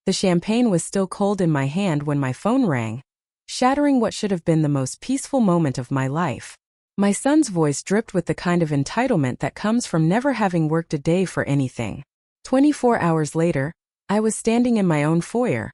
The champagne was still cold in my hand when my phone rang, shattering what should have been the most peaceful moment of my life. My son's voice dripped with the kind of entitlement that comes from never having worked a day for anything. 24 hours later, I was standing in my own foyer,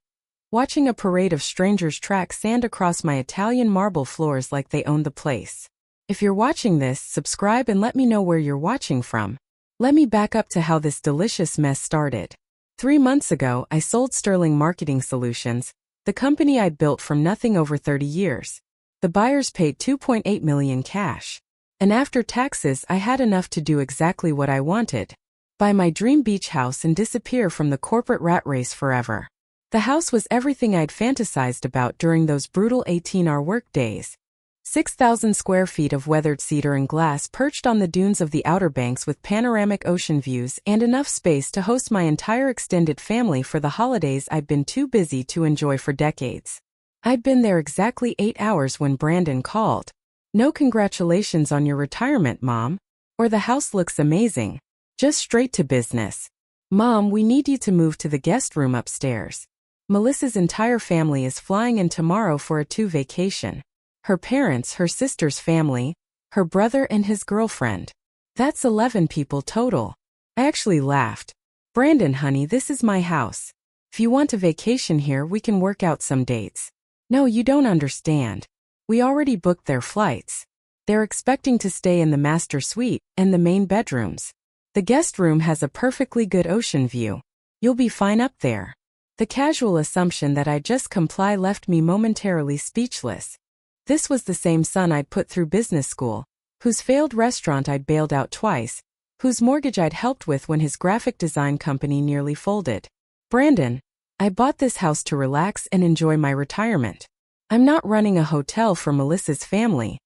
watching a parade of strangers track sand across my Italian marble floors like they owned the place. If you're watching this, subscribe and let me know where you're watching from. Let me back up to how this delicious mess started. 3 months ago, I sold Sterling Marketing Solutions, the company I'd built from nothing over 30 years. The buyers paid $2.8 million cash. And after taxes, I had enough to do exactly what I wanted: buy my dream beach house and disappear from the corporate rat race forever. The house was everything I'd fantasized about during those brutal 18-hour work days. 6,000 square feet of weathered cedar and glass perched on the dunes of the Outer Banks with panoramic ocean views and enough space to host my entire extended family for the holidays I'd been too busy to enjoy for decades. I'd been there exactly 8 hours when Brandon called. "No congratulations on your retirement, Mom. Or the house looks amazing. Just straight to business. Mom, we need you to move to the guest room upstairs. Melissa's entire family is flying in tomorrow for a 2 vacation. Her parents, her sister's family, her brother and his girlfriend. That's 11 people total." I actually laughed. "Brandon, honey, this is my house. If you want a vacation here, we can work out some dates." "No, you don't understand. We already booked their flights. They're expecting to stay in the master suite and the main bedrooms. The guest room has a perfectly good ocean view. You'll be fine up there." The casual assumption that I'd just comply left me momentarily speechless. This was the same son I'd put through business school, whose failed restaurant I'd bailed out twice, whose mortgage I'd helped with when his graphic design company nearly folded. "Brandon, I bought this house to relax and enjoy my retirement. I'm not running a hotel for Melissa's family."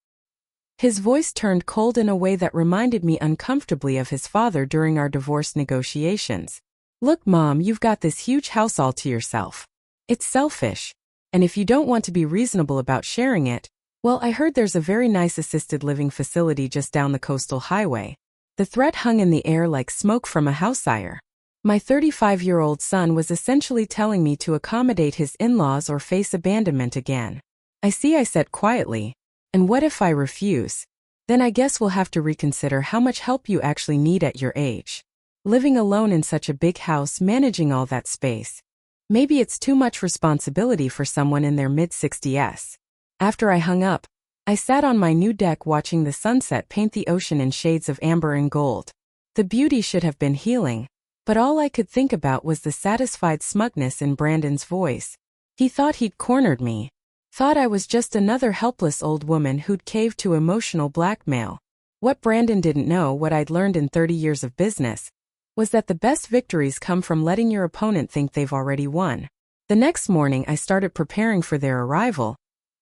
His voice turned cold in a way that reminded me uncomfortably of his father during our divorce negotiations. "Look, Mom, you've got this huge house all to yourself. It's selfish. And if you don't want to be reasonable about sharing it, well, I heard there's a very nice assisted living facility just down the coastal highway." The threat hung in the air like smoke from a house fire. My 35-year-old son was essentially telling me to accommodate his in-laws or face abandonment again. "I see," I said quietly. "And what if I refuse? Then I guess we'll have to reconsider how much help you actually need at your age. Living alone in such a big house, managing all that space. Maybe it's too much responsibility for someone in their mid-60s. After I hung up, I sat on my new deck watching the sunset paint the ocean in shades of amber and gold. The beauty should have been healing, but all I could think about was the satisfied smugness in Brandon's voice. He thought he'd cornered me. Thought I was just another helpless old woman who'd caved to emotional blackmail. What Brandon didn't know, what I'd learned in 30 years of business, was that the best victories come from letting your opponent think they've already won. The next morning I started preparing for their arrival,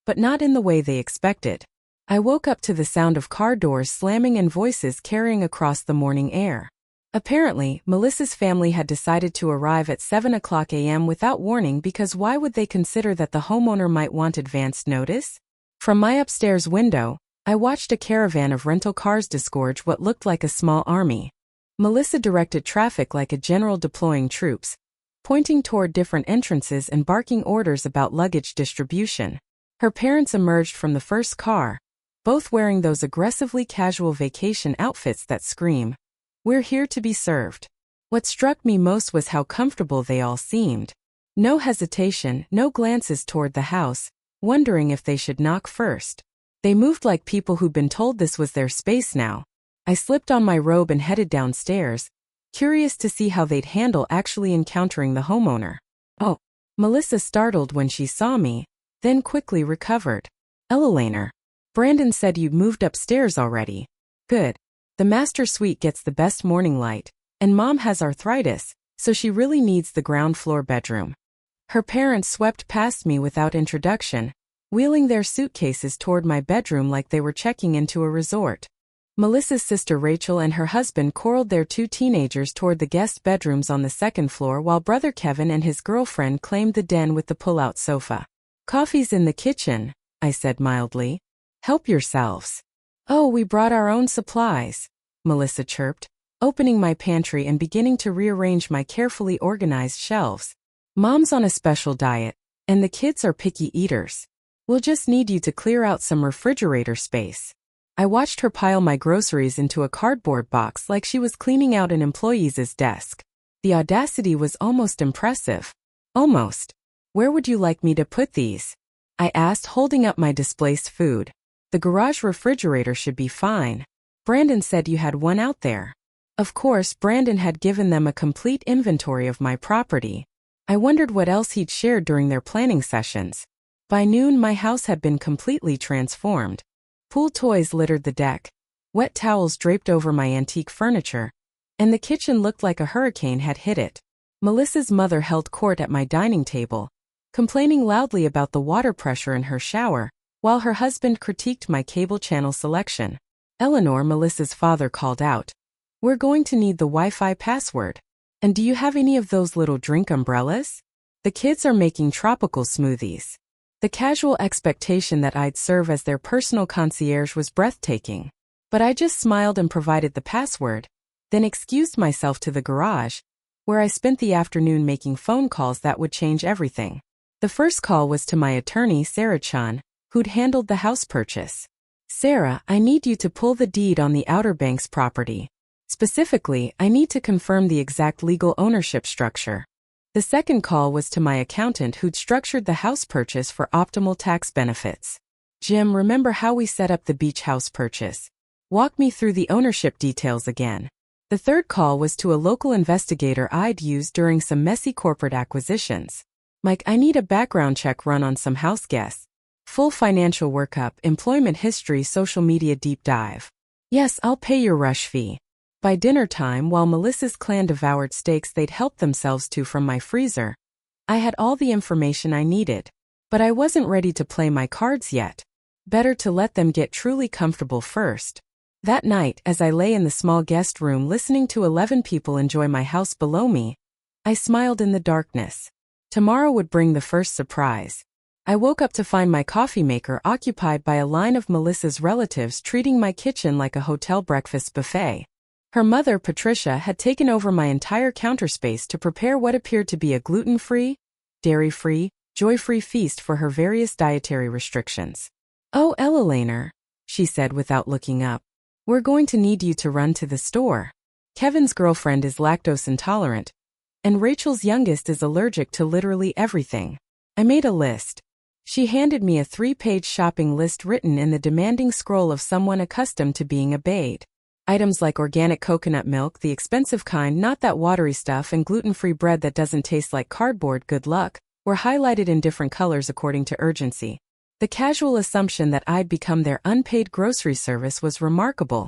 but not in the way they expected. I woke up to the sound of car doors slamming and voices carrying across the morning air. Apparently, Melissa's family had decided to arrive at 7 a.m. without warning because why would they consider that the homeowner might want advanced notice? From my upstairs window, I watched a caravan of rental cars disgorge what looked like a small army. Melissa directed traffic like a general deploying troops, pointing toward different entrances and barking orders about luggage distribution. Her parents emerged from the first car, both wearing those aggressively casual vacation outfits that scream, "We're here to be served." What struck me most was how comfortable they all seemed. No hesitation, no glances toward the house, wondering if they should knock first. They moved like people who'd been told this was their space now. I slipped on my robe and headed downstairs, curious to see how they'd handle actually encountering the homeowner. "Oh," Melissa startled when she saw me, then quickly recovered. "Eleanor, Brandon said you'd moved upstairs already." "Good. The master suite gets the best morning light, and Mom has arthritis, so she really needs the ground floor bedroom." Her parents swept past me without introduction, wheeling their suitcases toward my bedroom like they were checking into a resort. Melissa's sister Rachel and her husband corralled their 2 teenagers toward the guest bedrooms on the second floor while brother Kevin and his girlfriend claimed the den with the pull-out sofa. "Coffee's in the kitchen," I said mildly. "Help yourselves." "Oh, we brought our own supplies," Melissa chirped, opening my pantry and beginning to rearrange my carefully organized shelves. Mom's on a special diet, and the kids are picky eaters. We'll just need you to clear out some refrigerator space. I watched her pile my groceries into a cardboard box like she was cleaning out an employee's desk. The audacity was almost impressive. Almost. Where would you like me to put these? I asked, holding up my displaced food. The garage refrigerator should be fine. Brandon said you had one out there. Of course, Brandon had given them a complete inventory of my property. I wondered what else he'd shared during their planning sessions. By noon, my house had been completely transformed. Pool toys littered the deck, wet towels draped over my antique furniture, and the kitchen looked like a hurricane had hit it. Melissa's mother held court at my dining table, complaining loudly about the water pressure in her shower, while her husband critiqued my cable channel selection. Eleanor, Melissa's father, called out, "We're going to need the Wi-Fi password. And do you have any of those little drink umbrellas? The kids are making tropical smoothies." The casual expectation that I'd serve as their personal concierge was breathtaking. But I just smiled and provided the password, then excused myself to the garage, where I spent the afternoon making phone calls that would change everything. The first call was to my attorney, Sarah Chan, who'd handled the house purchase. "Sarah, I need you to pull the deed on the Outer Banks property. Specifically, I need to confirm the exact legal ownership structure." The second call was to my accountant, who'd structured the house purchase for optimal tax benefits. "Jim, remember how we set up the beach house purchase? Walk me through the ownership details again." The third call was to a local investigator I'd used during some messy corporate acquisitions. "Mike, I need a background check run on some house guests. Full financial workup, employment history, social media deep dive." "Yes, I'll pay your rush fee." By dinner time, while Melissa's clan devoured steaks they'd helped themselves to from my freezer, I had all the information I needed. But I wasn't ready to play my cards yet. Better to let them get truly comfortable first. That night, as I lay in the small guest room listening to 11 people enjoy my house below me, I smiled in the darkness. Tomorrow would bring the first surprise. I woke up to find my coffee maker occupied by a line of Melissa's relatives treating my kitchen like a hotel breakfast buffet. Her mother, Patricia, had taken over my entire counter space to prepare what appeared to be a gluten-free, dairy-free, joy-free feast for her various dietary restrictions. "Oh, Eleanor," she said without looking up, "we're going to need you to run to the store. Kevin's girlfriend is lactose intolerant, and Rachel's youngest is allergic to literally everything." I made a list. She handed me a 3-page shopping list written in the demanding scroll of someone accustomed to being obeyed. Items like organic coconut milk, the expensive kind, not that watery stuff, and gluten-free bread that doesn't taste like cardboard, good luck, were highlighted in different colors according to urgency. The casual assumption that I'd become their unpaid grocery service was remarkable,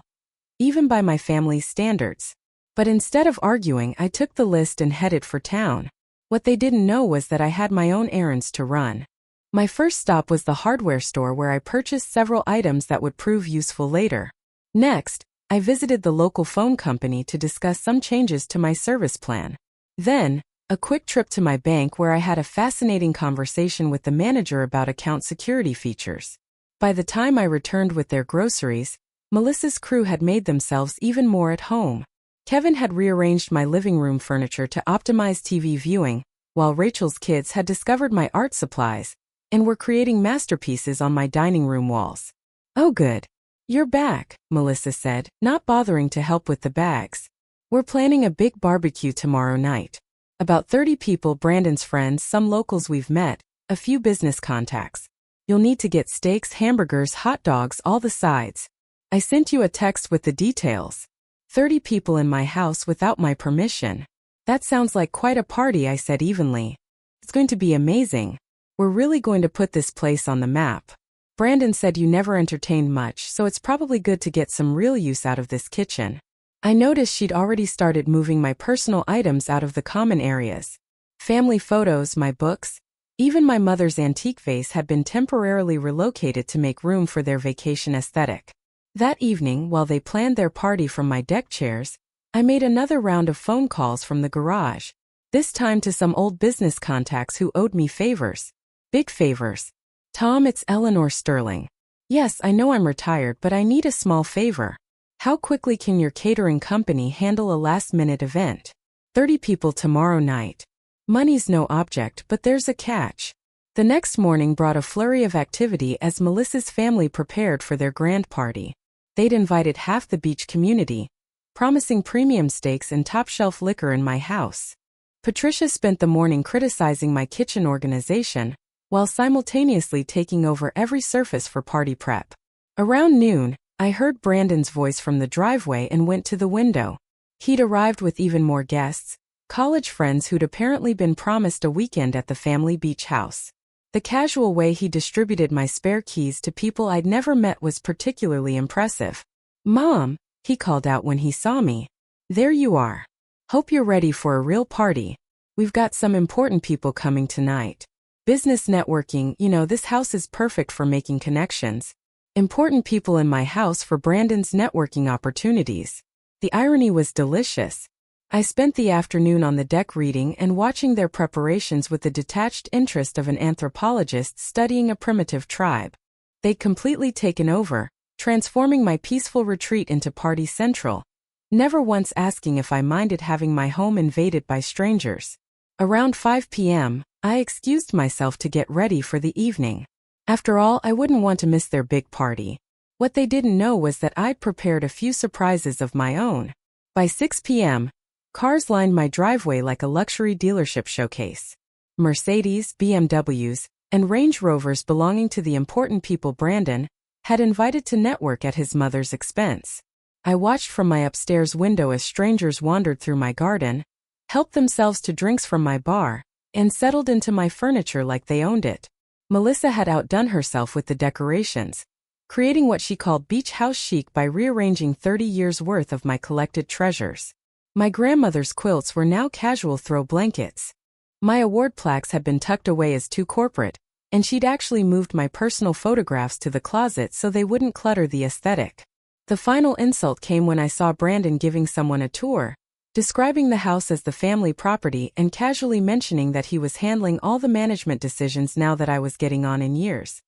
even by my family's standards. But instead of arguing, I took the list and headed for town. What they didn't know was that I had my own errands to run. My first stop was the hardware store, where I purchased several items that would prove useful later. Next, I visited the local phone company to discuss some changes to my service plan. Then, a quick trip to my bank, where I had a fascinating conversation with the manager about account security features. By the time I returned with their groceries, Melissa's crew had made themselves even more at home. Kevin had rearranged my living room furniture to optimize TV viewing, while Rachel's kids had discovered my art supplies and were creating masterpieces on my dining room walls. "Oh good. You're back," Melissa said, not bothering to help with the bags. "We're planning a big barbecue tomorrow night. About 30 people, Brandon's friends, some locals we've met, a few business contacts. You'll need to get steaks, hamburgers, hot dogs, all the sides. I sent you a text with the details. 30 people in my house without my permission. That sounds like quite a party," I said evenly. "It's going to be amazing. We're really going to put this place on the map. Brandon said you never entertained much, so it's probably good to get some real use out of this kitchen." I noticed she'd already started moving my personal items out of the common areas. Family photos, my books, even my mother's antique vase had been temporarily relocated to make room for their vacation aesthetic. That evening, while they planned their party from my deck chairs, I made another round of phone calls from the garage, this time to some old business contacts who owed me favors. Big favors. "Tom, it's Eleanor Sterling. Yes, I know I'm retired, but I need a small favor. How quickly can your catering company handle a last-minute event? 30 people tomorrow night. Money's no object, but there's a catch. The next morning brought a flurry of activity as Melissa's family prepared for their grand party. They'd invited half the beach community, promising premium steaks and top-shelf liquor in my house. Patricia spent the morning criticizing my kitchen organization, while simultaneously taking over every surface for party prep. Around noon, I heard Brandon's voice from the driveway and went to the window. He'd arrived with even more guests, college friends who'd apparently been promised a weekend at the family beach house. The casual way he distributed my spare keys to people I'd never met was particularly impressive. "Mom," he called out when he saw me. "There you are. Hope you're ready for a real party. We've got some important people coming tonight. Business networking, this house is perfect for making connections. Important people in my house for Brandon's networking opportunities." The irony was delicious. I spent the afternoon on the deck reading and watching their preparations with the detached interest of an anthropologist studying a primitive tribe. They'd completely taken over, transforming my peaceful retreat into party central, never once asking if I minded having my home invaded by strangers. Around 5 p.m., I excused myself to get ready for the evening. After all, I wouldn't want to miss their big party. What they didn't know was that I'd prepared a few surprises of my own. By 6 p.m., cars lined my driveway like a luxury dealership showcase. Mercedes, BMWs, and Range Rovers belonging to the important people Brandon had invited to network at his mother's expense. I watched from my upstairs window as strangers wandered through my garden, helped themselves to drinks from my bar, and settled into my furniture like they owned it. Melissa had outdone herself with the decorations, creating what she called beach house chic by rearranging 30 years' worth of my collected treasures. My grandmother's quilts were now casual throw blankets. My award plaques had been tucked away as too corporate, and she'd actually moved my personal photographs to the closet so they wouldn't clutter the aesthetic. The final insult came when I saw Brandon giving someone a tour, describing the house as the family property and casually mentioning that he was handling all the management decisions now that I was getting on in years.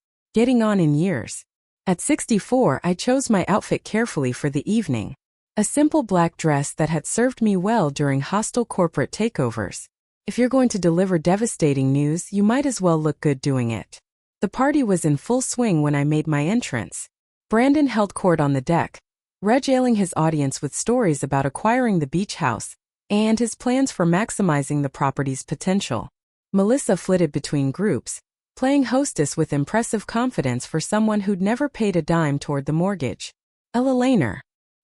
At 64, I chose my outfit carefully for the evening. A simple black dress that had served me well during hostile corporate takeovers. If you're going to deliver devastating news, you might as well look good doing it. The party was in full swing when I made my entrance. Brandon held court on the deck, regaling his audience with stories about acquiring the beach house and his plans for maximizing the property's potential. Melissa flitted between groups, playing hostess with impressive confidence for someone who'd never paid a dime toward the mortgage. Ella Laner.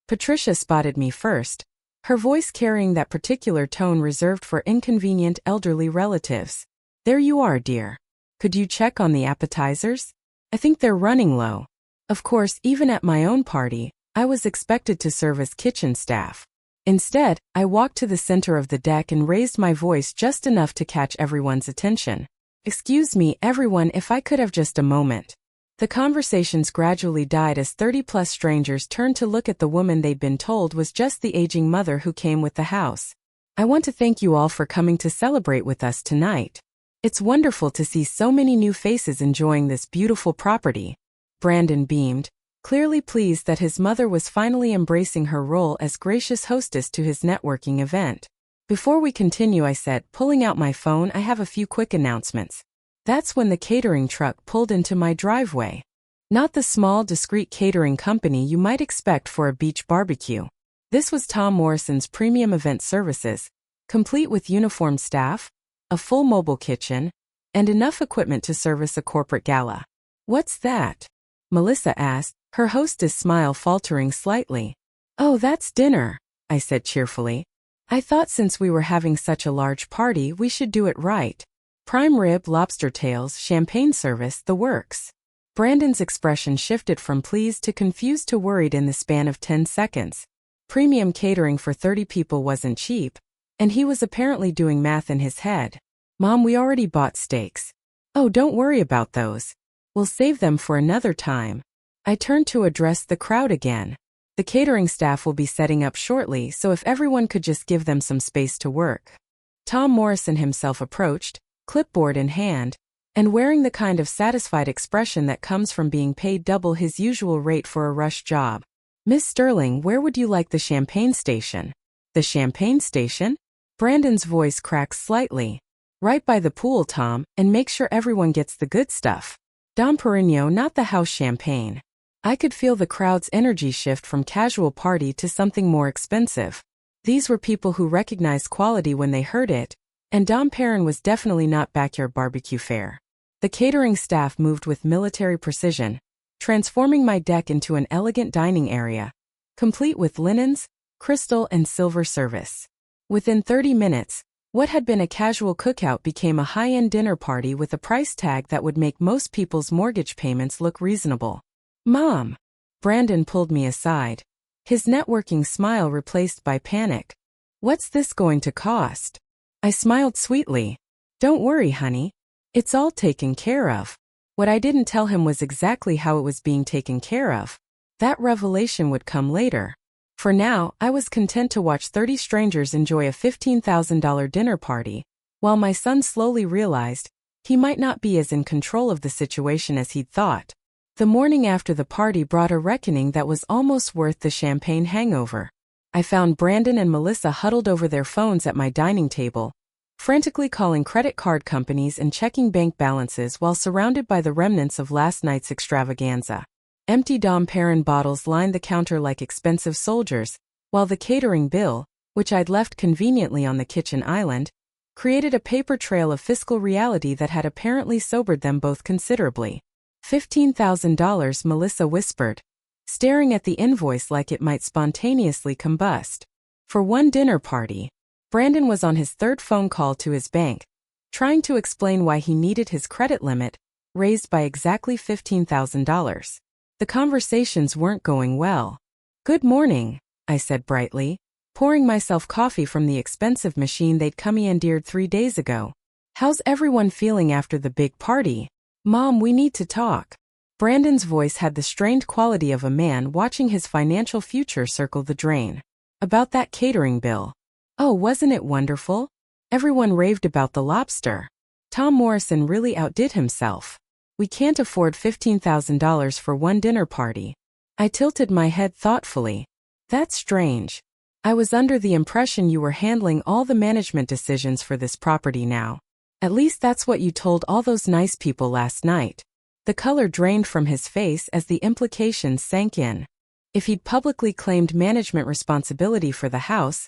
Patricia spotted me first, her voice carrying that particular tone reserved for inconvenient elderly relatives. "There you are, dear. Could you check on the appetizers? I think they're running low." Of course, even at my own party, I was expected to serve as kitchen staff. Instead, I walked to the center of the deck and raised my voice just enough to catch everyone's attention. "Excuse me, everyone, if I could have just a moment." The conversations gradually died as 30-plus strangers turned to look at the woman they'd been told was just the aging mother who came with the house. "I want to thank you all for coming to celebrate with us tonight. It's wonderful to see so many new faces enjoying this beautiful property." Brandon beamed, clearly pleased that his mother was finally embracing her role as gracious hostess to his networking event. "Before we continue," I said, pulling out my phone, "I have a few quick announcements." That's when the catering truck pulled into my driveway. Not the small, discreet catering company you might expect for a beach barbecue. This was Tom Morrison's premium event services, complete with uniformed staff, a full mobile kitchen, and enough equipment to service a corporate gala. "What's that?" Melissa asked, her hostess smile faltering slightly. "Oh, that's dinner," I said cheerfully. "I thought since we were having such a large party, we should do it right. Prime rib, lobster tails, champagne service, the works." Brandon's expression shifted from pleased to confused to worried in the span of 10 seconds. Premium catering for 30 people wasn't cheap, and he was apparently doing math in his head. "Mom, we already bought steaks." "Oh, don't worry about those. We'll save them for another time." I turned to address the crowd again. "The catering staff will be setting up shortly, so if everyone could just give them some space to work." Tom Morrison himself approached, clipboard in hand, and wearing the kind of satisfied expression that comes from being paid double his usual rate for a rush job. "Miss Sterling, where would you like the champagne station?" "The champagne station?" Brandon's voice cracked slightly. Right by the pool, Tom, and make sure everyone gets the good stuff. Dom Perignon, not the house champagne. I could feel the crowd's energy shift from casual party to something more expensive. These were people who recognized quality when they heard it, and Dom Perignon was definitely not backyard barbecue fare. The catering staff moved with military precision, transforming my deck into an elegant dining area, complete with linens, crystal, and silver service. Within 30 minutes, what had been a casual cookout became a high-end dinner party with a price tag that would make most people's mortgage payments look reasonable. Mom! Brandon pulled me aside, his networking smile replaced by panic. What's this going to cost? I smiled sweetly. Don't worry, honey. It's all taken care of. What I didn't tell him was exactly how it was being taken care of. That revelation would come later. For now, I was content to watch 30 strangers enjoy a $15,000 dinner party, while my son slowly realized he might not be as in control of the situation as he'd thought. The morning after the party brought a reckoning that was almost worth the champagne hangover. I found Brandon and Melissa huddled over their phones at my dining table, frantically calling credit card companies and checking bank balances while surrounded by the remnants of last night's extravaganza. Empty Dom Perignon bottles lined the counter like expensive soldiers, while the catering bill, which I'd left conveniently on the kitchen island, created a paper trail of fiscal reality that had apparently sobered them both considerably. $15,000, Melissa whispered, staring at the invoice like it might spontaneously combust. For one dinner party. Brandon was on his third phone call to his bank, trying to explain why he needed his credit limit raised by exactly $15,000. The conversations weren't going well. Good morning, I said brightly, pouring myself coffee from the expensive machine they'd commandeered 3 days ago. How's everyone feeling after the big party? Mom, we need to talk. Brandon's voice had the strained quality of a man watching his financial future circle the drain. About that catering bill. Oh, wasn't it wonderful? Everyone raved about the lobster. Tom Morrison really outdid himself. We can't afford $15,000 for one dinner party. I tilted my head thoughtfully. That's strange. I was under the impression you were handling all the management decisions for this property now. At least that's what you told all those nice people last night. The color drained from his face as the implications sank in. If he'd publicly claimed management responsibility for the house,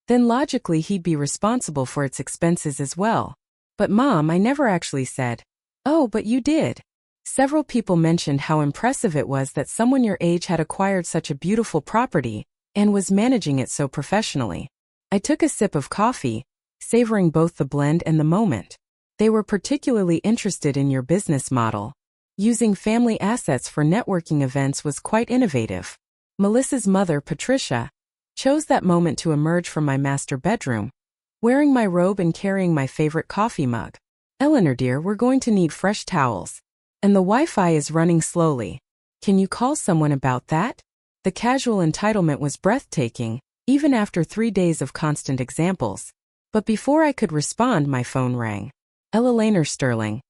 then logically he'd be responsible for its expenses as well. But Mom, I never actually said. Oh, but you did. Several people mentioned how impressive it was that someone your age had acquired such a beautiful property and was managing it so professionally. I took a sip of coffee, savoring both the blend and the moment. They were particularly interested in your business model. Using family assets for networking events was quite innovative. Melissa's mother, Patricia, chose that moment to emerge from my master bedroom, wearing my robe and carrying my favorite coffee mug. Eleanor dear, we're going to need fresh towels. And the Wi-Fi is running slowly. Can you call someone about that? The casual entitlement was breathtaking, even after 3 days of constant examples. But before I could respond, my phone rang. Eleanor Sterling.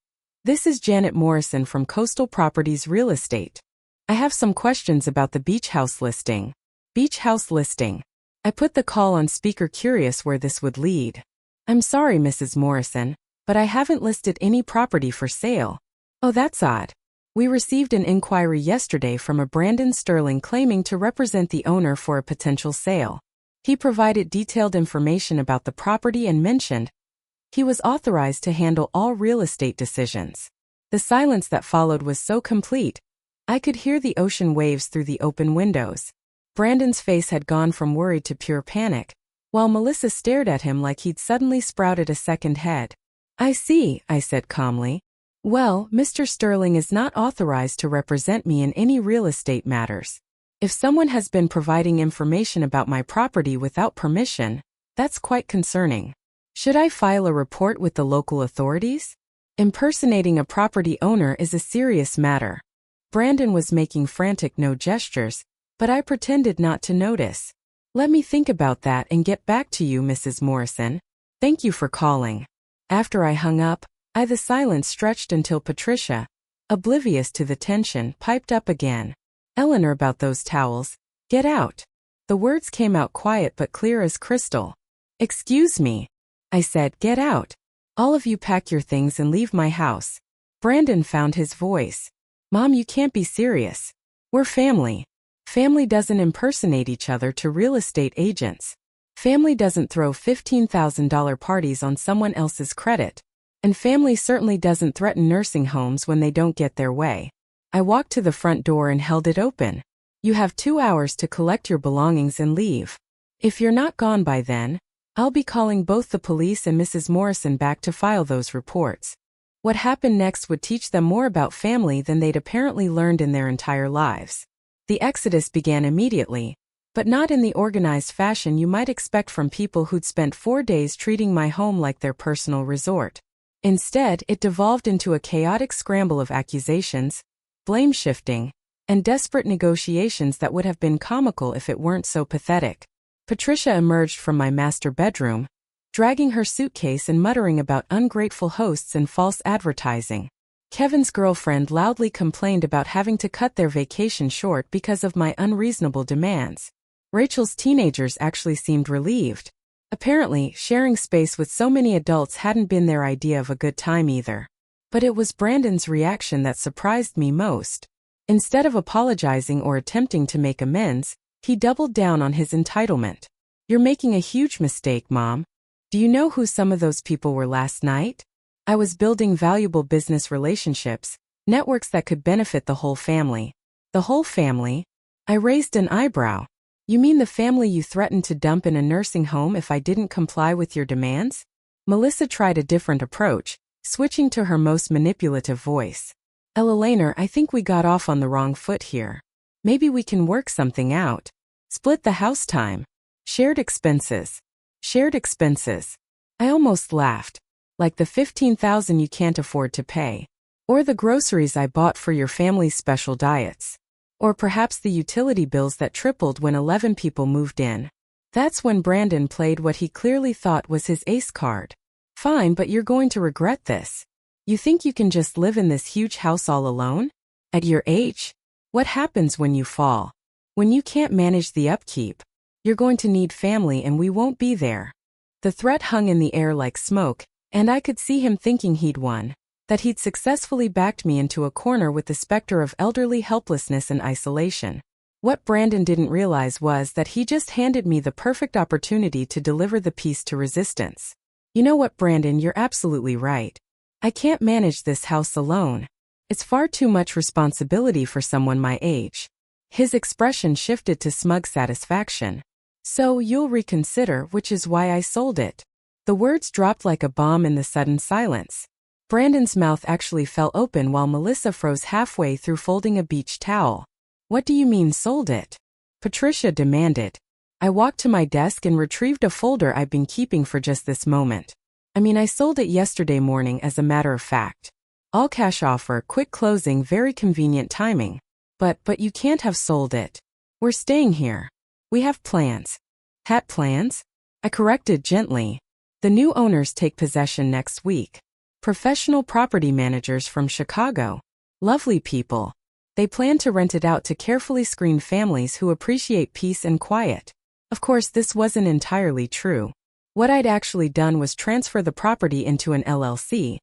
This is Janet Morrison from Coastal Properties Real Estate. I have some questions about the beach house listing. Beach house listing. I put the call on speaker, curious where this would lead. I'm sorry, Mrs. Morrison, but I haven't listed any property for sale. Oh, that's odd. We received an inquiry yesterday from a Brandon Sterling claiming to represent the owner for a potential sale. He provided detailed information about the property and mentioned he was authorized to handle all real estate decisions. The silence that followed was so complete, I could hear the ocean waves through the open windows. Brandon's face had gone from worry to pure panic, while Melissa stared at him like he'd suddenly sprouted a second head. I see, I said calmly. Well, Mr. Sterling is not authorized to represent me in any real estate matters. If someone has been providing information about my property without permission, that's quite concerning. Should I file a report with the local authorities? Impersonating a property owner is a serious matter. Brandon was making frantic no gestures, but I pretended not to notice. Let me think about that and get back to you, Mrs. Morrison. Thank you for calling. After I hung up, the silence stretched until Patricia, oblivious to the tension, piped up again. Eleanor, about those towels. Get out. The words came out quiet but clear as crystal. Excuse me. I said, get out. All of you pack your things and leave my house. Brandon found his voice. Mom, you can't be serious. We're family. Family doesn't impersonate each other to real estate agents. Family doesn't throw $15,000 parties on someone else's credit. And family certainly doesn't threaten nursing homes when they don't get their way. I walked to the front door and held it open. You have 2 hours to collect your belongings and leave. If you're not gone by then, I'll be calling both the police and Mrs. Morrison back to file those reports. What happened next would teach them more about family than they'd apparently learned in their entire lives. The exodus began immediately, but not in the organized fashion you might expect from people who'd spent 4 days treating my home like their personal resort. Instead, it devolved into a chaotic scramble of accusations, blame shifting, and desperate negotiations that would have been comical if it weren't so pathetic. Patricia emerged from my master bedroom, dragging her suitcase and muttering about ungrateful hosts and false advertising. Kevin's girlfriend loudly complained about having to cut their vacation short because of my unreasonable demands. Rachel's teenagers actually seemed relieved. Apparently, sharing space with so many adults hadn't been their idea of a good time either. But it was Brandon's reaction that surprised me most. Instead of apologizing or attempting to make amends, he doubled down on his entitlement. You're making a huge mistake, Mom. Do you know who some of those people were last night? I was building valuable business relationships, networks that could benefit the whole family. The whole family? I raised an eyebrow. You mean the family you threatened to dump in a nursing home if I didn't comply with your demands? Melissa tried a different approach, switching to her most manipulative voice. Elainer, I think we got off on the wrong foot here. Maybe we can work something out. Split the house time. Shared expenses. Shared expenses. I almost laughed. Like the $15,000 you can't afford to pay. Or the groceries I bought for your family's special diets. Or perhaps the utility bills that tripled when 11 people moved in. That's when Brandon played what he clearly thought was his ace card. Fine, but you're going to regret this. You think you can just live in this huge house all alone? At your age? What happens when you fall? When you can't manage the upkeep? You're going to need family and we won't be there. The threat hung in the air like smoke, and I could see him thinking he'd won, that he'd successfully backed me into a corner with the specter of elderly helplessness and isolation. What Brandon didn't realize was that he just handed me the perfect opportunity to deliver the piece to resistance. You know what, Brandon, you're absolutely right. I can't manage this house alone. It's far too much responsibility for someone my age. His expression shifted to smug satisfaction. So you'll reconsider, which is why I sold it. The words dropped like a bomb in the sudden silence. Brandon's mouth actually fell open while Melissa froze halfway through folding a beach towel. What do you mean sold it? Patricia demanded. I walked to my desk and retrieved a folder I'd been keeping for just this moment. I sold it yesterday morning as a matter of fact. All cash offer, quick closing, very convenient timing. But you can't have sold it. We're staying here. We have plans. Had plans? I corrected gently. The new owners take possession next week. Professional property managers from Chicago. Lovely people. They plan to rent it out to carefully screened families who appreciate peace and quiet. Of course, this wasn't entirely true. What I'd actually done was transfer the property into an LLC.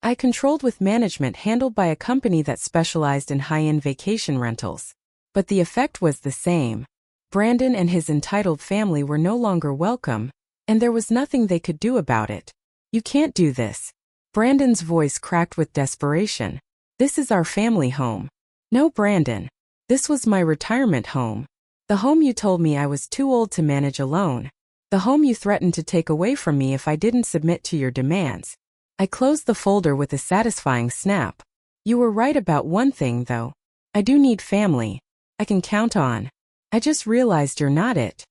I controlled with management handled by a company that specialized in high-end vacation rentals. But the effect was the same. Brandon and his entitled family were no longer welcome, and there was nothing they could do about it. You can't do this. Brandon's voice cracked with desperation. This is our family home. No, Brandon. This was my retirement home. The home you told me I was too old to manage alone. The home you threatened to take away from me if I didn't submit to your demands. I closed the folder with a satisfying snap. You were right about one thing, though. I do need family. I can count on. I just realized you're not it.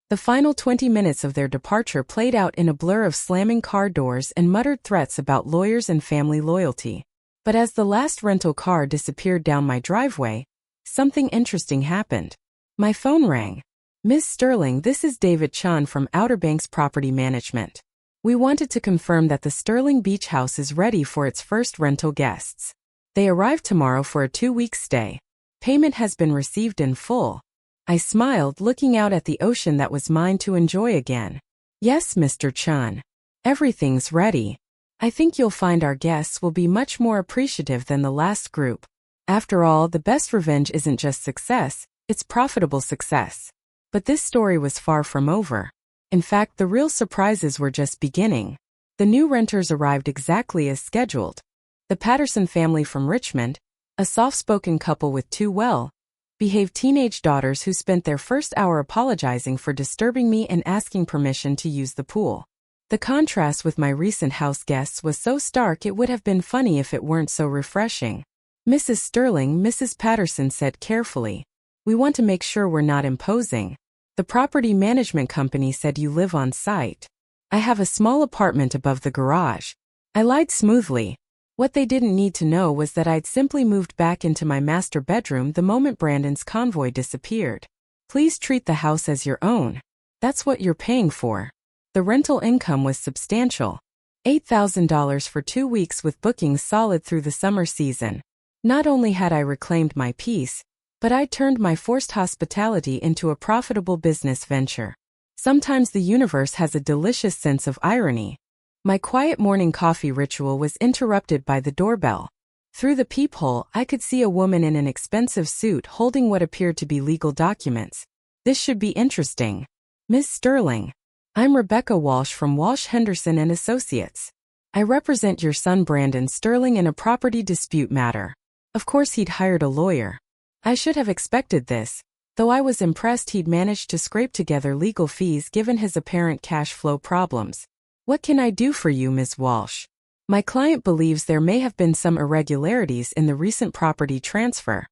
The final 20 minutes of their departure played out in a blur of slamming car doors and muttered threats about lawyers and family loyalty. But as the last rental car disappeared down my driveway, something interesting happened. My phone rang. Ms. Sterling, this is David Chun from Outer Banks Property Management. We wanted to confirm that the Sterling Beach House is ready for its first rental guests. They arrive tomorrow for a 2-week stay. Payment has been received in full. I smiled, looking out at the ocean that was mine to enjoy again. Yes, Mr. Chun. Everything's ready. I think you'll find our guests will be much more appreciative than the last group. After all, the best revenge isn't just success, it's profitable success. But this story was far from over. In fact, the real surprises were just beginning. The new renters arrived exactly as scheduled. The Patterson family from Richmond, a soft-spoken couple with two well-behaved teenage daughters who spent their first hour apologizing for disturbing me and asking permission to use the pool. The contrast with my recent house guests was so stark it would have been funny if it weren't so refreshing. Mrs. Sterling, Mrs. Patterson said carefully, "We want to make sure we're not imposing. The property management company said you live on site. I have a small apartment above the garage." I lied smoothly. What they didn't need to know was that I'd simply moved back into my master bedroom the moment Brandon's convoy disappeared. "Please treat the house as your own. That's what you're paying for." The rental income was substantial. $8,000 for 2 weeks with bookings solid through the summer season. Not only had I reclaimed my peace, but I turned my forced hospitality into a profitable business venture. Sometimes the universe has a delicious sense of irony. My quiet morning coffee ritual was interrupted by the doorbell. Through the peephole, I could see a woman in an expensive suit holding what appeared to be legal documents. "This should be interesting. Miss Sterling. I'm Rebecca Walsh from Walsh Henderson and Associates. I represent your son Brandon Sterling in a property dispute matter." Of course he'd hired a lawyer. I should have expected this, though I was impressed he'd managed to scrape together legal fees given his apparent cash flow problems. "What can I do for you, Ms. Walsh? My client believes there may have been some irregularities in the recent property transfer.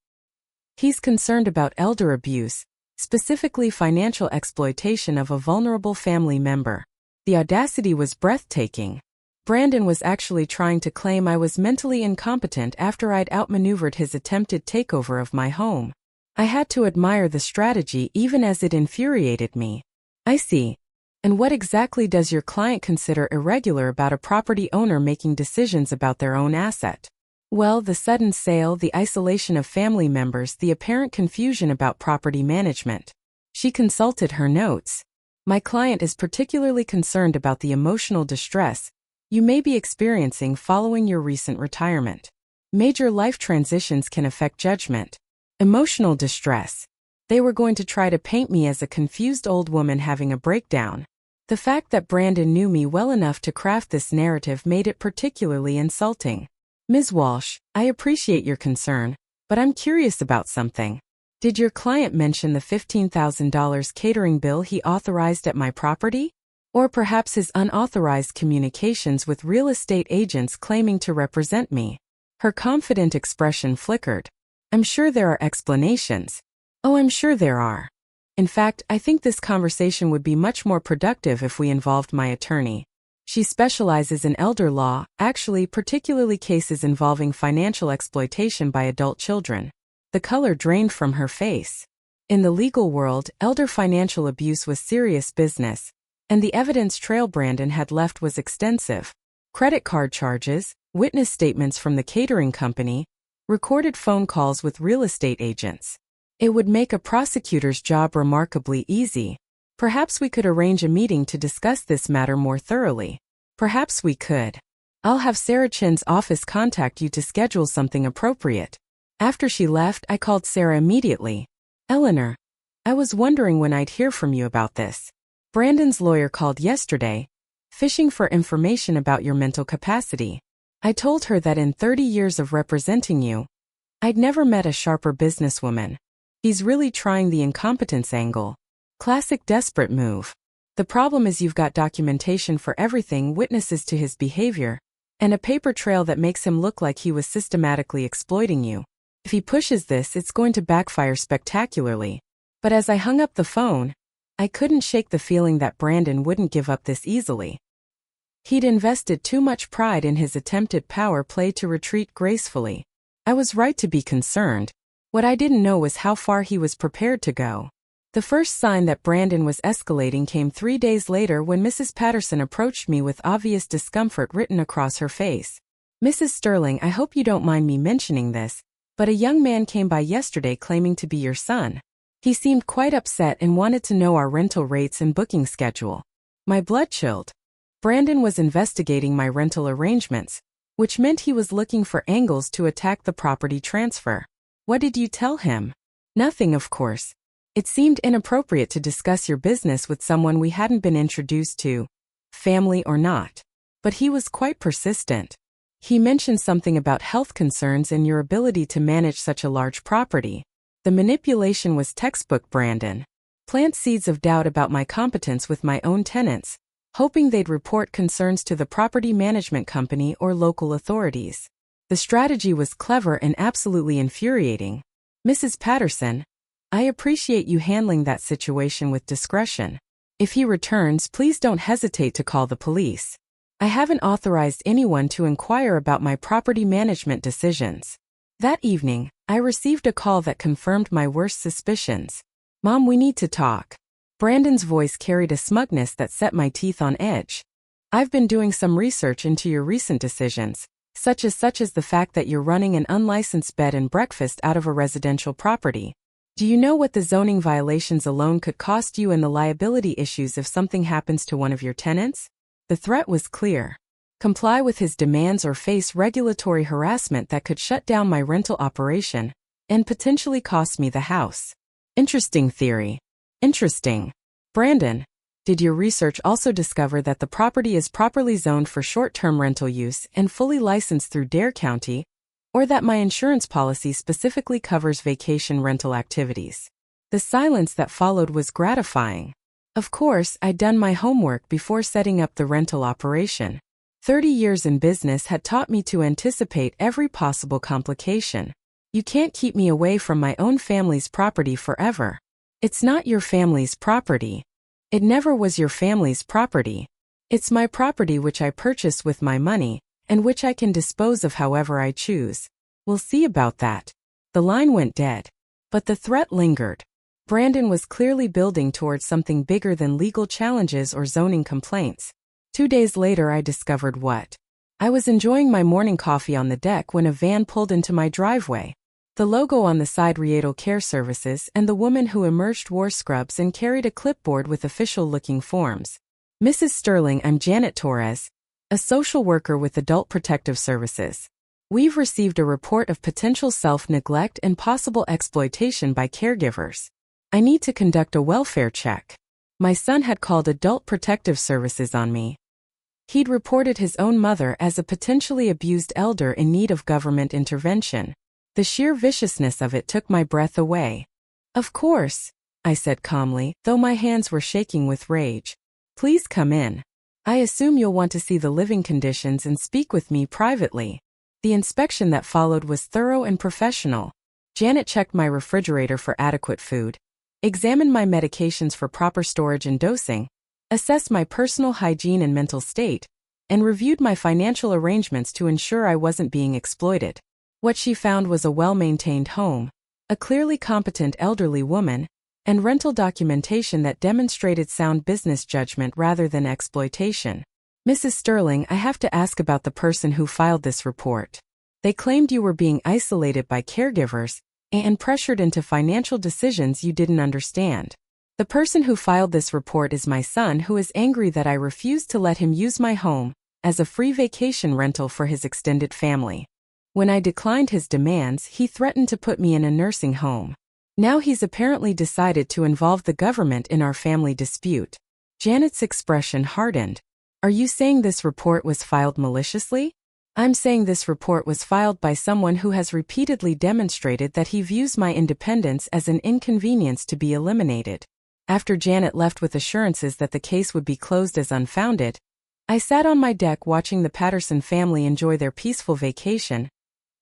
He's concerned about elder abuse, specifically financial exploitation of a vulnerable family member." The audacity was breathtaking. Brandon was actually trying to claim I was mentally incompetent after I'd outmaneuvered his attempted takeover of my home. I had to admire the strategy even as it infuriated me. "I see. And what exactly does your client consider irregular about a property owner making decisions about their own asset?" "Well, the sudden sale, the isolation of family members, the apparent confusion about property management." She consulted her notes. "My client is particularly concerned about the emotional distress you may be experiencing following your recent retirement. Major life transitions can affect judgment." Emotional distress. They were going to try to paint me as a confused old woman having a breakdown. The fact that Brandon knew me well enough to craft this narrative made it particularly insulting. "Ms. Walsh, I appreciate your concern, but I'm curious about something. Did your client mention the $15,000 catering bill he authorized at my property? Or perhaps his unauthorized communications with real estate agents claiming to represent me?" Her confident expression flickered. "I'm sure there are explanations." "Oh, I'm sure there are. In fact, I think this conversation would be much more productive if we involved my attorney. She specializes in elder law, actually particularly cases involving financial exploitation by adult children." The color drained from her face. In the legal world, elder financial abuse was serious business, and the evidence trail Brandon had left was extensive. Credit card charges, witness statements from the catering company, recorded phone calls with real estate agents. It would make a prosecutor's job remarkably easy. Perhaps we could arrange a meeting to discuss this matter more thoroughly. Perhaps we could. I'll have Sarah Chin's office contact you to schedule something appropriate. After she left, I called Sarah immediately. "Eleanor, I was wondering when I'd hear from you about this. Brandon's lawyer called yesterday, fishing for information about your mental capacity. I told her that in 30 years of representing you, I'd never met a sharper businesswoman. He's really trying the incompetence angle. Classic desperate move. The problem is you've got documentation for everything, witnesses to his behavior, and a paper trail that makes him look like he was systematically exploiting you. If he pushes this, it's going to backfire spectacularly." But as I hung up the phone, I couldn't shake the feeling that Brandon wouldn't give up this easily. He'd invested too much pride in his attempted power play to retreat gracefully. I was right to be concerned. What I didn't know was how far he was prepared to go. The first sign that Brandon was escalating came 3 days later when Mrs. Patterson approached me with obvious discomfort written across her face. "Mrs. Sterling, I hope you don't mind me mentioning this, but a young man came by yesterday claiming to be your son. He seemed quite upset and wanted to know our rental rates and booking schedule." My blood chilled. Brandon was investigating my rental arrangements, which meant he was looking for angles to attack the property transfer. What did you tell him? Nothing, of course. It seemed inappropriate to discuss your business with someone we hadn't been introduced to, family or not. But he was quite persistent. He mentioned something about health concerns and your ability to manage such a large property. The manipulation was textbook, Brandon. Plant seeds of doubt about my competence with my own tenants, hoping they'd report concerns to the property management company or local authorities. The strategy was clever and absolutely infuriating. Mrs. Patterson, I appreciate you handling that situation with discretion. If he returns, please don't hesitate to call the police. I haven't authorized anyone to inquire about my property management decisions. That evening, I received a call that confirmed my worst suspicions. Mom, we need to talk. Brandon's voice carried a smugness that set my teeth on edge. I've been doing some research into your recent decisions, such as the fact that you're running an unlicensed bed and breakfast out of a residential property. Do you know what the zoning violations alone could cost you and the liability issues if something happens to one of your tenants? The threat was clear. Comply with his demands or face regulatory harassment that could shut down my rental operation and potentially cost me the house. Interesting theory. Interesting. Brandon, did your research also discover that the property is properly zoned for short-term rental use and fully licensed through Dare County, or that my insurance policy specifically covers vacation rental activities? The silence that followed was gratifying. Of course, I'd done my homework before setting up the rental operation. 30 years in business had taught me to anticipate every possible complication. You can't keep me away from my own family's property forever. It's not your family's property. It never was your family's property. It's my property which I purchased with my money, and which I can dispose of however I choose. We'll see about that. The line went dead. But the threat lingered. Brandon was clearly building towards something bigger than legal challenges or zoning complaints. 2 days later, I discovered what. I was enjoying my morning coffee on the deck when a van pulled into my driveway. The logo on the side read Care Services, and the woman who emerged wore scrubs and carried a clipboard with official-looking forms. Mrs. Sterling, I'm Janet Torres, a social worker with Adult Protective Services. We've received a report of potential self-neglect and possible exploitation by caregivers. I need to conduct a welfare check. My son had called Adult Protective Services on me. He'd reported his own mother as a potentially abused elder in need of government intervention. The sheer viciousness of it took my breath away. Of course, I said calmly, though my hands were shaking with rage. Please come in. I assume you'll want to see the living conditions and speak with me privately. The inspection that followed was thorough and professional. Janet checked my refrigerator for adequate food, examined my medications for proper storage and dosing, assessed my personal hygiene and mental state, and reviewed my financial arrangements to ensure I wasn't being exploited. What she found was a well-maintained home, a clearly competent elderly woman, and rental documentation that demonstrated sound business judgment rather than exploitation. Mrs. Sterling, I have to ask about the person who filed this report. They claimed you were being isolated by caregivers and pressured into financial decisions you didn't understand. The person who filed this report is my son, who is angry that I refused to let him use my home as a free vacation rental for his extended family. When I declined his demands, he threatened to put me in a nursing home. Now he's apparently decided to involve the government in our family dispute. Janet's expression hardened. Are you saying this report was filed maliciously? I'm saying this report was filed by someone who has repeatedly demonstrated that he views my independence as an inconvenience to be eliminated. After Janet left with assurances that the case would be closed as unfounded, I sat on my deck watching the Patterson family enjoy their peaceful vacation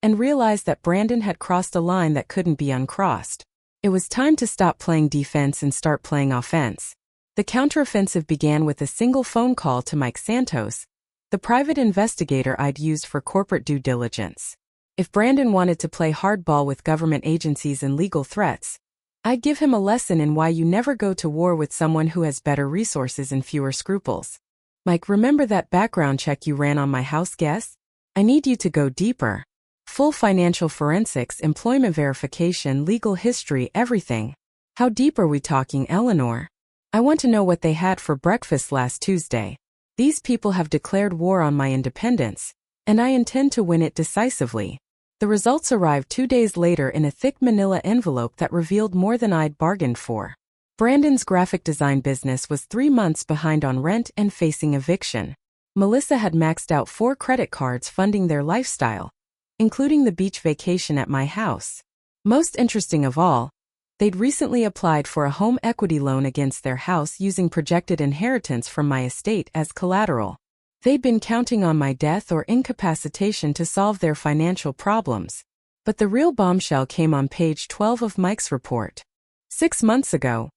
and realized that Brandon had crossed a line that couldn't be uncrossed. It was time to stop playing defense and start playing offense. The counteroffensive began with a single phone call to Mike Santos, the private investigator I'd used for corporate due diligence. If Brandon wanted to play hardball with government agencies and legal threats, I'd give him a lesson in why you never go to war with someone who has better resources and fewer scruples. Mike, remember that background check you ran on my house guests? I need you to go deeper. Full financial forensics, employment verification, legal history, everything. How deep are we talking, Eleanor? I want to know what they had for breakfast last Tuesday. These people have declared war on my independence, and I intend to win it decisively. The results arrived 2 days later in a thick manila envelope that revealed more than I'd bargained for. Brandon's graphic design business was 3 months behind on rent and facing eviction. Melissa had maxed out 4 credit cards funding their lifestyle, including the beach vacation at my house. Most interesting of all, they'd recently applied for a home equity loan against their house using projected inheritance from my estate as collateral. They'd been counting on my death or incapacitation to solve their financial problems. But the real bombshell came on page 12 of Mike's report. 6 months ago,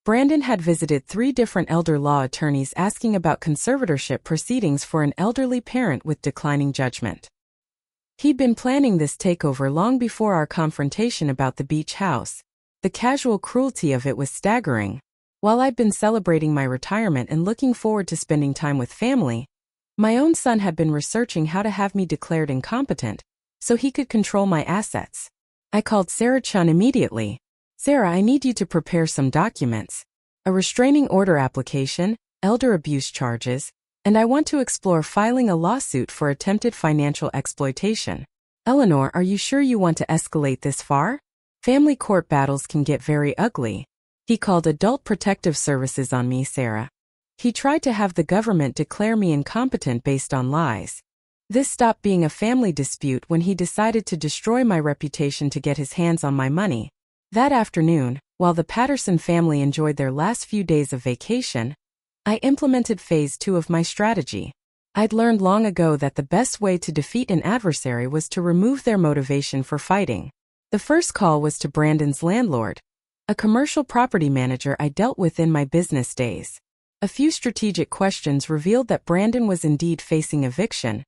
Brandon had visited 3 different elder law attorneys asking about conservatorship proceedings for an elderly parent with declining judgment. He'd been planning this takeover long before our confrontation about the beach house. The casual cruelty of it was staggering. While I'd been celebrating my retirement and looking forward to spending time with family, my own son had been researching how to have me declared incompetent so he could control my assets. I called Sarah Chun immediately. Sarah, I need you to prepare some documents. A restraining order application, elder abuse charges, and I want to explore filing a lawsuit for attempted financial exploitation. Eleanor, are you sure you want to escalate this far? Family court battles can get very ugly. He called Adult Protective Services on me, Sarah. He tried to have the government declare me incompetent based on lies. This stopped being a family dispute when he decided to destroy my reputation to get his hands on my money. That afternoon, while the Patterson family enjoyed their last few days of vacation, I implemented phase 2 of my strategy. I'd learned long ago that the best way to defeat an adversary was to remove their motivation for fighting. The first call was to Brandon's landlord, a commercial property manager I dealt with in my business days. A few strategic questions revealed that Brandon was indeed facing eviction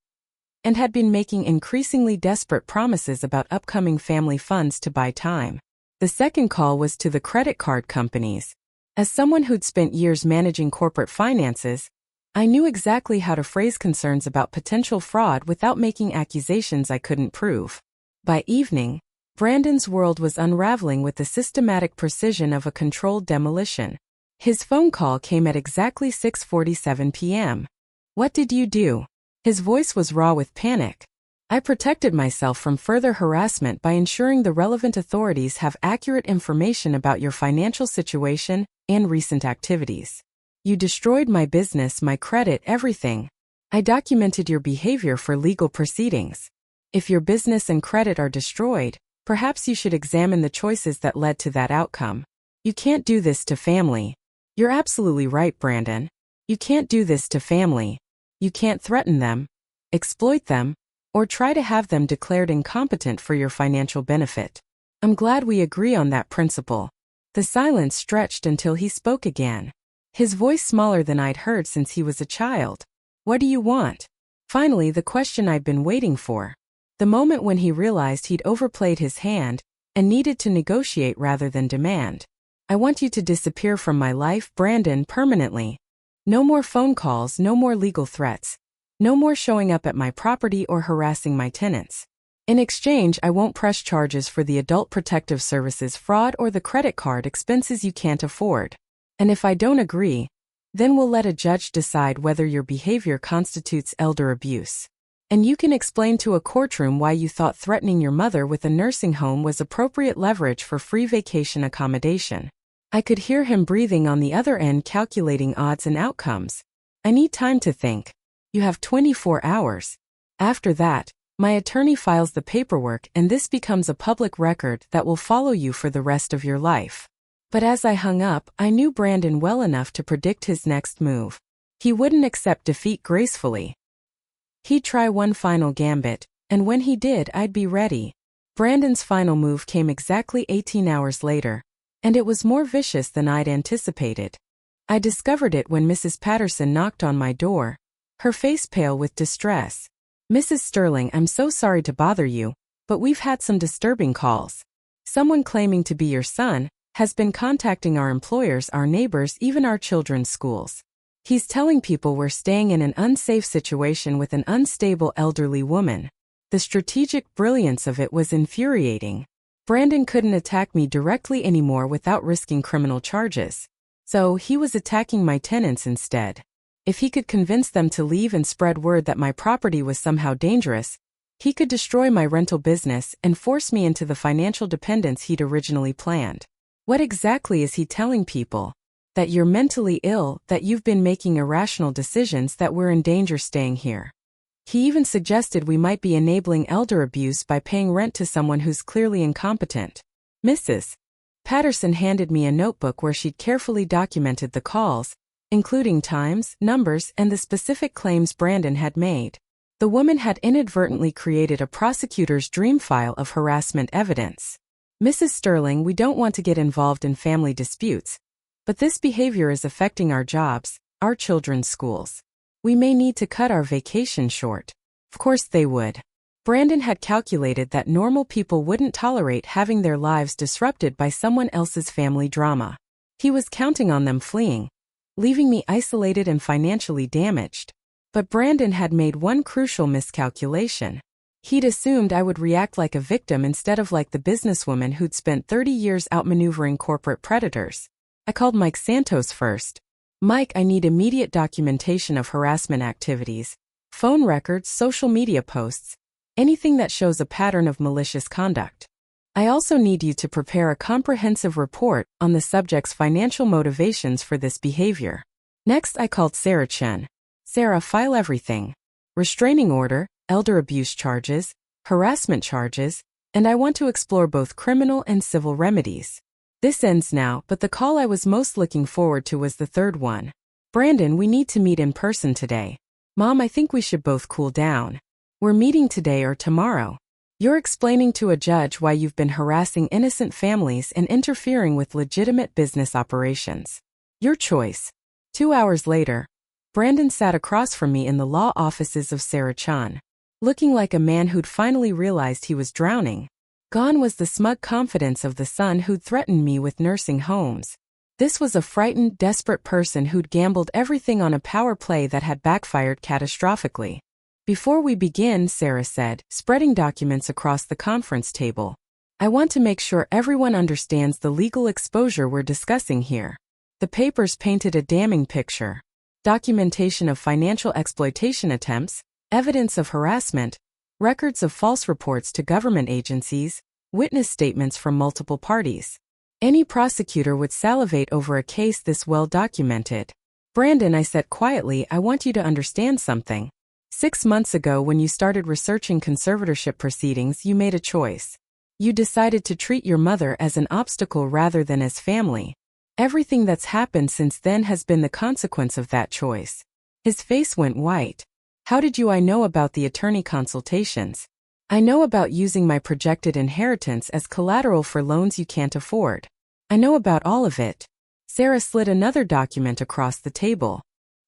and had been making increasingly desperate promises about upcoming family funds to buy time. The second call was to the credit card companies. As someone who'd spent years managing corporate finances, I knew exactly how to phrase concerns about potential fraud without making accusations I couldn't prove. By evening, Brandon's world was unraveling with the systematic precision of a controlled demolition. His phone call came at exactly 6:47 p.m. What did you do? His voice was raw with panic. I protected myself from further harassment by ensuring the relevant authorities have accurate information about your financial situation and recent activities. You destroyed my business, my credit, everything. I documented your behavior for legal proceedings. If your business and credit are destroyed, perhaps you should examine the choices that led to that outcome. You can't do this to family. You're absolutely right, Brandon. You can't do this to family. You can't threaten them, exploit them, or try to have them declared incompetent for your financial benefit. I'm glad we agree on that principle. The silence stretched until he spoke again. His voice smaller than I'd heard since he was a child. What do you want? Finally, the question I'd been waiting for. The moment when he realized he'd overplayed his hand and needed to negotiate rather than demand. I want you to disappear from my life, Brandon, permanently. No more phone calls, no more legal threats. No more showing up at my property or harassing my tenants. In exchange, I won't press charges for the Adult Protective Services fraud or the credit card expenses you can't afford. And if I don't agree, then we'll let a judge decide whether your behavior constitutes elder abuse. And you can explain to a courtroom why you thought threatening your mother with a nursing home was appropriate leverage for free vacation accommodation. I could hear him breathing on the other end, calculating odds and outcomes. I need time to think. You have 24 hours. After that, my attorney files the paperwork and this becomes a public record that will follow you for the rest of your life. But as I hung up, I knew Brandon well enough to predict his next move. He wouldn't accept defeat gracefully. He'd try one final gambit, and when he did, I'd be ready. Brandon's final move came exactly 18 hours later, and it was more vicious than I'd anticipated. I discovered it when Mrs. Patterson knocked on my door, her face pale with distress. Mrs. Sterling, I'm so sorry to bother you, but we've had some disturbing calls. Someone claiming to be your son has been contacting our employers, our neighbors, even our children's schools. He's telling people we're staying in an unsafe situation with an unstable elderly woman. The strategic brilliance of it was infuriating. Brandon couldn't attack me directly anymore without risking criminal charges. So he was attacking my tenants instead. If he could convince them to leave and spread word that my property was somehow dangerous, he could destroy my rental business and force me into the financial dependence he'd originally planned. What exactly is he telling people? That you're mentally ill, that you've been making irrational decisions, that we're in danger staying here. He even suggested we might be enabling elder abuse by paying rent to someone who's clearly incompetent. Mrs. Patterson handed me a notebook where she'd carefully documented the calls, including times, numbers, and the specific claims Brandon had made. The woman had inadvertently created a prosecutor's dream file of harassment evidence. Mrs. Sterling, we don't want to get involved in family disputes, but this behavior is affecting our jobs, our children's schools. We may need to cut our vacation short. Of course they would. Brandon had calculated that normal people wouldn't tolerate having their lives disrupted by someone else's family drama. He was counting on them fleeing, leaving me isolated and financially damaged. But Brandon had made one crucial miscalculation. He'd assumed I would react like a victim instead of like the businesswoman who'd spent 30 years outmaneuvering corporate predators. I called Mike Santos first. Mike, I need immediate documentation of harassment activities, phone records, social media posts, anything that shows a pattern of malicious conduct. I also need you to prepare a comprehensive report on the subject's financial motivations for this behavior. Next, I called Sarah Chen. Sarah, file everything. Restraining order, elder abuse charges, harassment charges, and I want to explore both criminal and civil remedies. This ends now, but the call I was most looking forward to was the third one. Brandon, we need to meet in person today. Mom, I think we should both cool down. We're meeting today or tomorrow. You're explaining to a judge why you've been harassing innocent families and interfering with legitimate business operations. Your choice. 2 hours later, Brandon sat across from me in the law offices of Sarah Chan, looking like a man who'd finally realized he was drowning. Gone was the smug confidence of the son who'd threatened me with nursing homes. This was a frightened, desperate person who'd gambled everything on a power play that had backfired catastrophically. Before we begin, Sarah said, spreading documents across the conference table, I want to make sure everyone understands the legal exposure we're discussing here. The papers painted a damning picture. Documentation of financial exploitation attempts, evidence of harassment, records of false reports to government agencies, witness statements from multiple parties. Any prosecutor would salivate over a case this well documented. Brandon, I said quietly, I want you to understand something. 6 months ago, when you started researching conservatorship proceedings, you made a choice. You decided to treat your mother as an obstacle rather than as family. Everything that's happened since then has been the consequence of that choice. His face went white. How did I know about the attorney consultations? I know about using my projected inheritance as collateral for loans you can't afford. I know about all of it. Sarah slid another document across the table.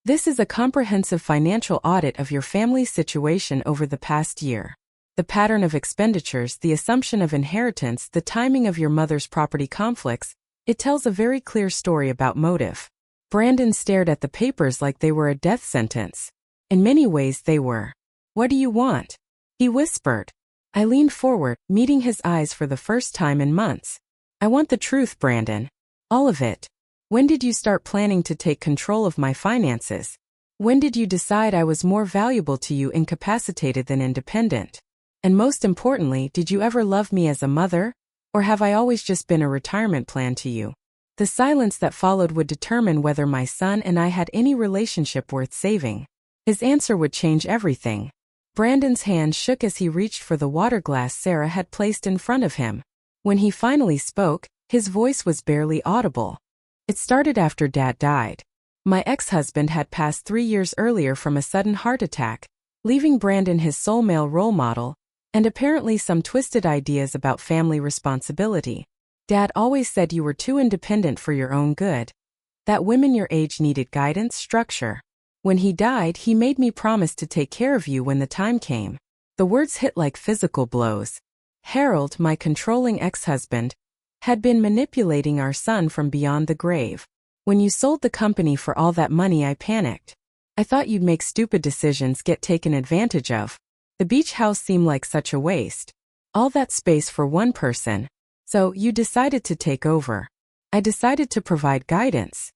This is a comprehensive financial audit of your family's situation over the past year. The pattern of expenditures, the assumption of inheritance, the timing of your mother's property conflicts, it tells a very clear story about motive. Brandon stared at the papers like they were a death sentence. In many ways they were. What do you want? He whispered. I leaned forward, meeting his eyes for the first time in months. I want the truth, Brandon. All of it. When did you start planning to take control of my finances? When did you decide I was more valuable to you incapacitated than independent? And most importantly, did you ever love me as a mother? Or have I always just been a retirement plan to you? The silence that followed would determine whether my son and I had any relationship worth saving. His answer would change everything. Brandon's hand shook as he reached for the water glass Sarah had placed in front of him. When he finally spoke, his voice was barely audible. It started after Dad died. My ex-husband had passed 3 years earlier from a sudden heart attack, leaving Brandon his sole male role model, and apparently some twisted ideas about family responsibility. Dad always said you were too independent for your own good. That women your age needed guidance, structure. When he died, he made me promise to take care of you when the time came. The words hit like physical blows. Harold, my controlling ex-husband, had been manipulating our son from beyond the grave. When you sold the company for all that money, I panicked. I thought you'd make stupid decisions, get taken advantage of. The beach house seemed like such a waste. All that space for one person. So, you decided to take over. I decided to provide guidance.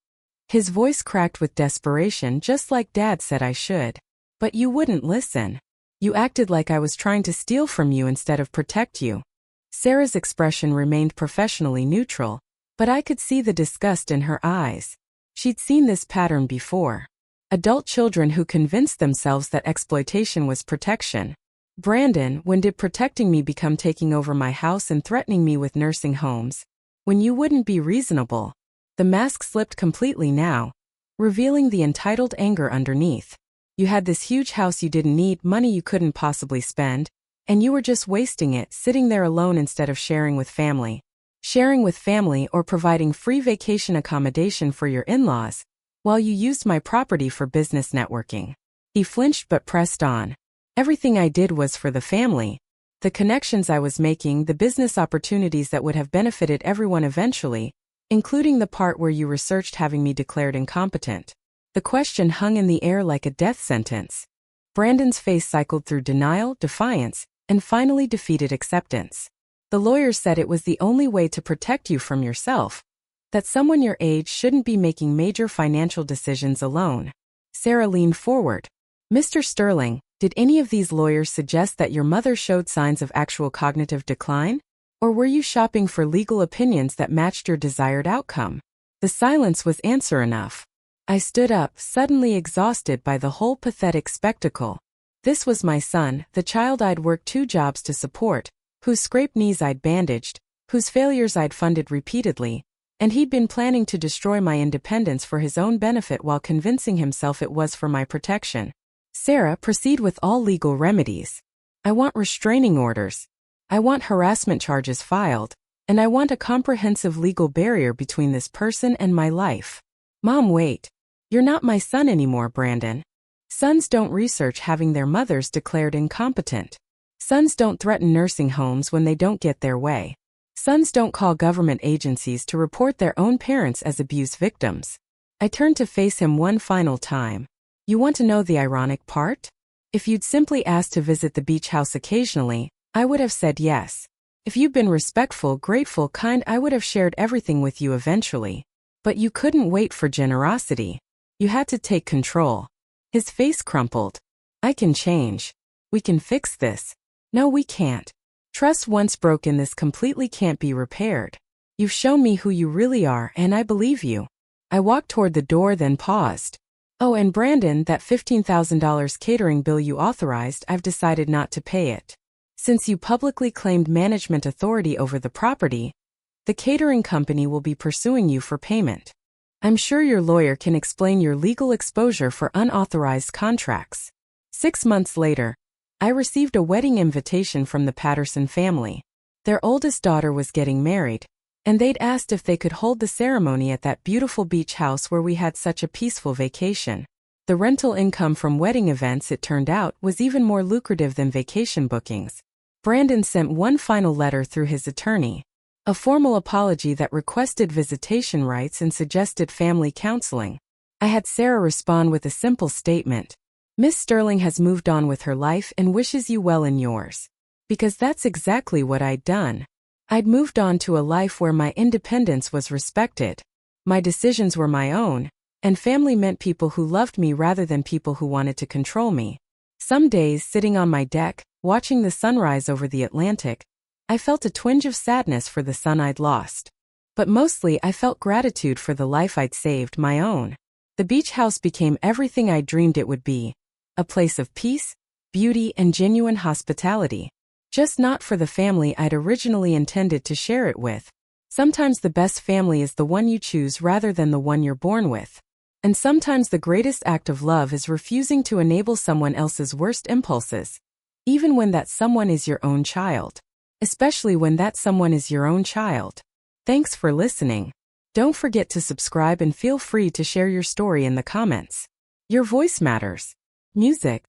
His voice cracked with desperation, just like Dad said I should. But you wouldn't listen. You acted like I was trying to steal from you instead of protect you. Sarah's expression remained professionally neutral, but I could see the disgust in her eyes. She'd seen this pattern before. Adult children who convinced themselves that exploitation was protection. Brandon, when did protecting me become taking over my house and threatening me with nursing homes? When you wouldn't be reasonable. The mask slipped completely now, revealing the entitled anger underneath. You had this huge house you didn't need, money you couldn't possibly spend, and you were just wasting it, sitting there alone instead of sharing with family. Sharing with family or providing free vacation accommodation for your in-laws, while you used my property for business networking. He flinched but pressed on. Everything I did was for the family. The connections I was making, the business opportunities that would have benefited everyone eventually, including the part where you researched having me declared incompetent. The question hung in the air like a death sentence. Brandon's face cycled through denial, defiance, and finally defeated acceptance. The lawyer said it was the only way to protect you from yourself, that someone your age shouldn't be making major financial decisions alone. Sarah leaned forward. Mr. Sterling, did any of these lawyers suggest that your mother showed signs of actual cognitive decline? Or were you shopping for legal opinions that matched your desired outcome? The silence was answer enough. I stood up, suddenly exhausted by the whole pathetic spectacle. This was my son, the child I'd worked 2 jobs to support, whose scraped knees I'd bandaged, whose failures I'd funded repeatedly, and he'd been planning to destroy my independence for his own benefit while convincing himself it was for my protection. Sarah, proceed with all legal remedies. I want restraining orders. I want harassment charges filed, and I want a comprehensive legal barrier between this person and my life. Mom, wait. You're not my son anymore, Brandon. Sons don't research having their mothers declared incompetent. Sons don't threaten nursing homes when they don't get their way. Sons don't call government agencies to report their own parents as abuse victims. I turned to face him one final time. You want to know the ironic part? If you'd simply asked to visit the beach house occasionally, I would have said yes. If you'd been respectful, grateful, kind, I would have shared everything with you eventually. But you couldn't wait for generosity. You had to take control. His face crumpled. I can change. We can fix this. No, we can't. Trust once broken, this completely can't be repaired. You've shown me who you really are, and I believe you. I walked toward the door, then paused. Oh, and Brandon, that $15,000 catering bill you authorized, I've decided not to pay it. Since you publicly claimed management authority over the property, the catering company will be pursuing you for payment. I'm sure your lawyer can explain your legal exposure for unauthorized contracts. 6 months later, I received a wedding invitation from the Patterson family. Their oldest daughter was getting married, and they'd asked if they could hold the ceremony at that beautiful beach house where we had such a peaceful vacation. The rental income from wedding events, it turned out, was even more lucrative than vacation bookings. Brandon sent one final letter through his attorney, a formal apology that requested visitation rights and suggested family counseling. I had Sarah respond with a simple statement. Miss Sterling has moved on with her life and wishes you well in yours. Because that's exactly what I'd done. I'd moved on to a life where my independence was respected. My decisions were my own, and family meant people who loved me rather than people who wanted to control me. Some days, sitting on my deck, watching the sunrise over the Atlantic, I felt a twinge of sadness for the son I'd lost. But mostly I felt gratitude for the life I'd saved, my own. The beach house became everything I dreamed it would be. A place of peace, beauty, and genuine hospitality. Just not for the family I'd originally intended to share it with. Sometimes the best family is the one you choose rather than the one you're born with. And sometimes the greatest act of love is refusing to enable someone else's worst impulses. Even when that someone is your own child. Especially when that someone is your own child. Thanks for listening. Don't forget to subscribe and feel free to share your story in the comments. Your voice matters. Music.